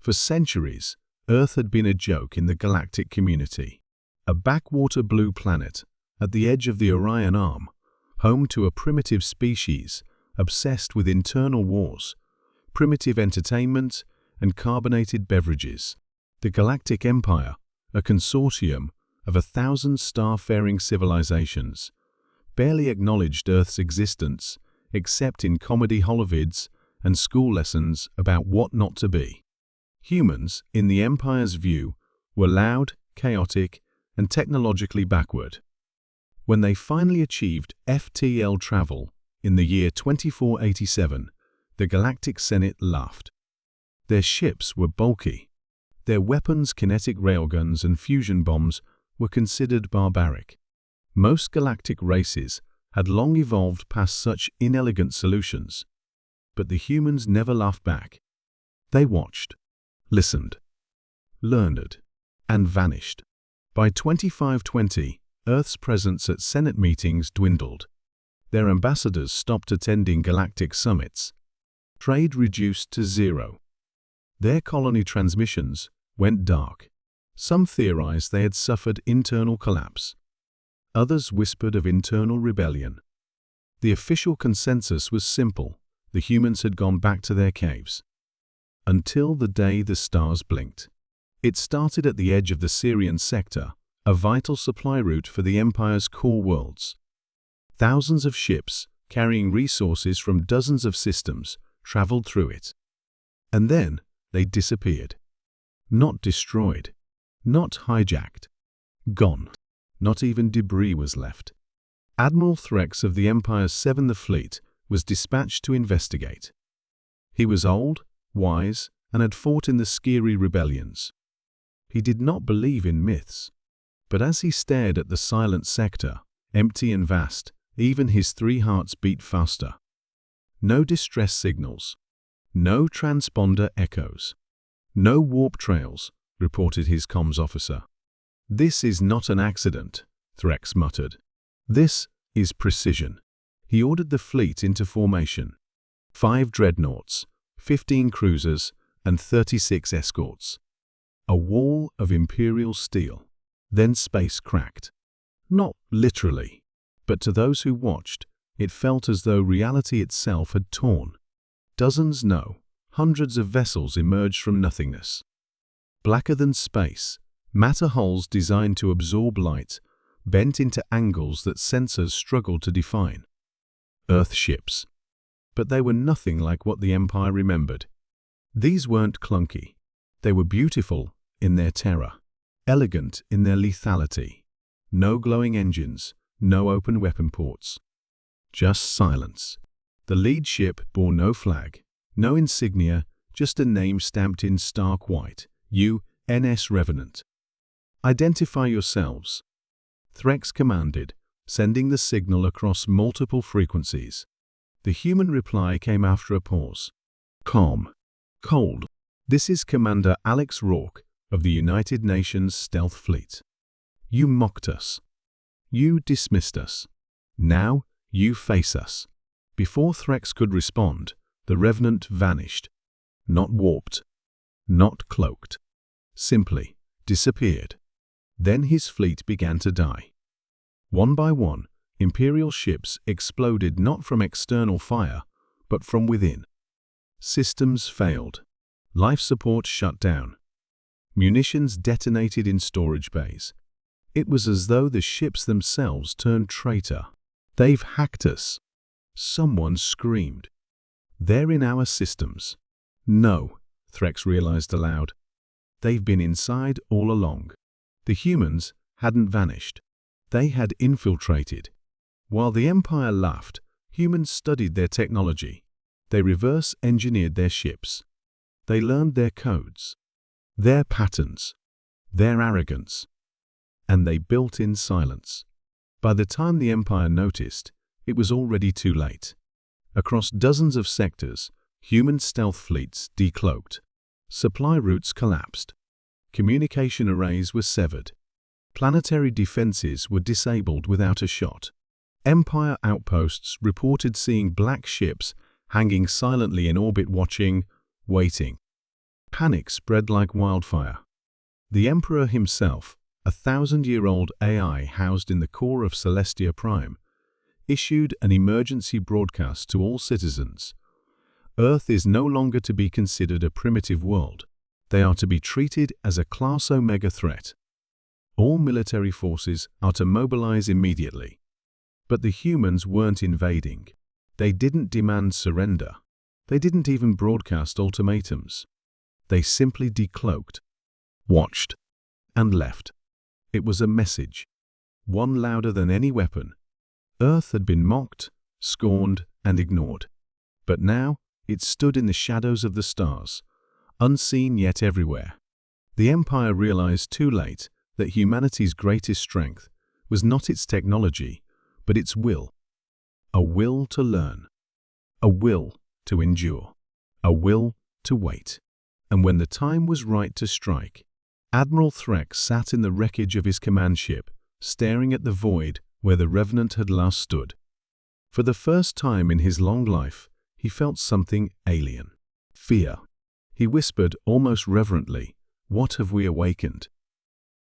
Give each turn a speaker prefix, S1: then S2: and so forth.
S1: For centuries, Earth had been a joke in the galactic community. A backwater blue planet, at the edge of the Orion Arm, home to a primitive species obsessed with internal wars, primitive entertainment, and carbonated beverages. The Galactic Empire, a consortium of 1,000 star-faring civilizations, barely acknowledged Earth's existence except in comedy holovids and school lessons about what not to be. Humans, in the Empire's view, were loud, chaotic, and technologically backward. When they finally achieved FTL travel in the year 2487, the Galactic Senate laughed. Their ships were bulky. Their weapons, kinetic railguns, and fusion bombs were considered barbaric. Most galactic races had long evolved past such inelegant solutions. But the humans never laughed back. They watched, listened, learned, and vanished. By 2520, Earth's presence at Senate meetings dwindled. Their ambassadors stopped attending galactic summits. Trade reduced to zero. Their colony transmissions went dark. Some theorized they had suffered internal collapse. Others whispered of internal rebellion. The official consensus was simple: the humans had gone back to their caves. Until the day the stars blinked. It started at the edge of the Syrian sector, a vital supply route for the Empire's core worlds. Thousands of ships, carrying resources from dozens of systems, traveled through it. And then they disappeared. Not destroyed, not hijacked. Gone. Not even debris was left. Admiral Threx of the Empire's Seventh Fleet was dispatched to investigate. He was old, wise, and had fought in the Skiri rebellions. He did not believe in myths. But as he stared at the silent sector, empty and vast, even his 3 hearts beat faster. No distress signals. No transponder echoes. No warp trails, reported his comms officer. "This is not an accident," Threx muttered. "This is precision." He ordered the fleet into formation. 5 dreadnoughts, 15 cruisers, and 36 escorts. A wall of imperial steel. Then space cracked. Not literally, but to those who watched, it felt as though reality itself had torn. Dozens, no, hundreds of vessels emerged from nothingness. Blacker than space, matter hulls designed to absorb light, bent into angles that sensors struggled to define. Earth ships. But they were nothing like what the Empire remembered. These weren't clunky. They were beautiful in their terror, elegant in their lethality. No glowing engines, no open weapon ports. Just silence. The lead ship bore no flag, no insignia, just a name stamped in stark white: UNS Revenant. "Identify yourselves," Threx commanded, sending the signal across multiple frequencies. The human reply came after a pause. Calm. Cold. "This is Commander Alex Rourke of the United Nations Stealth Fleet. You mocked us. You dismissed us. Now you face us." Before Threx could respond, the Revenant vanished. Not warped. Not cloaked. Simply disappeared. Then his fleet began to die. One by one, Imperial ships exploded not from external fire, but from within. Systems failed. Life support shut down. Munitions detonated in storage bays. It was as though the ships themselves turned traitor. "They've hacked us," someone screamed. "They're in our systems." "No," Threx realized aloud. "They've been inside all along." The humans hadn't vanished. They had infiltrated. While the Empire laughed, humans studied their technology. They reverse-engineered their ships. They learned their codes, their patterns, their arrogance. And they built in silence. By the time the Empire noticed, it was already too late. Across dozens of sectors, human stealth fleets decloaked. Supply routes collapsed. Communication arrays were severed. Planetary defenses were disabled without a shot. Empire outposts reported seeing black ships hanging silently in orbit, watching, waiting. Panic spread like wildfire. The Emperor himself, a 1,000-year-old AI housed in the core of Celestia Prime, issued an emergency broadcast to all citizens. Earth is no longer to be considered a primitive world. They are to be treated as a Class Omega threat. All military forces are to mobilize immediately. But the humans weren't invading. They didn't demand surrender. They didn't even broadcast ultimatums. They simply decloaked, watched, and left. It was a message, one louder than any weapon. Earth had been mocked, scorned, and ignored. But now it stood in the shadows of the stars, unseen yet everywhere. The Empire realized too late that humanity's greatest strength was not its technology, but its will. A will to learn. A will to endure. A will to wait. And when the time was right to strike, Admiral Threx sat in the wreckage of his command ship, staring at the void where the Revenant had last stood. For the first time in his long life, he felt something alien. Fear. He whispered almost reverently, "What have we awakened?"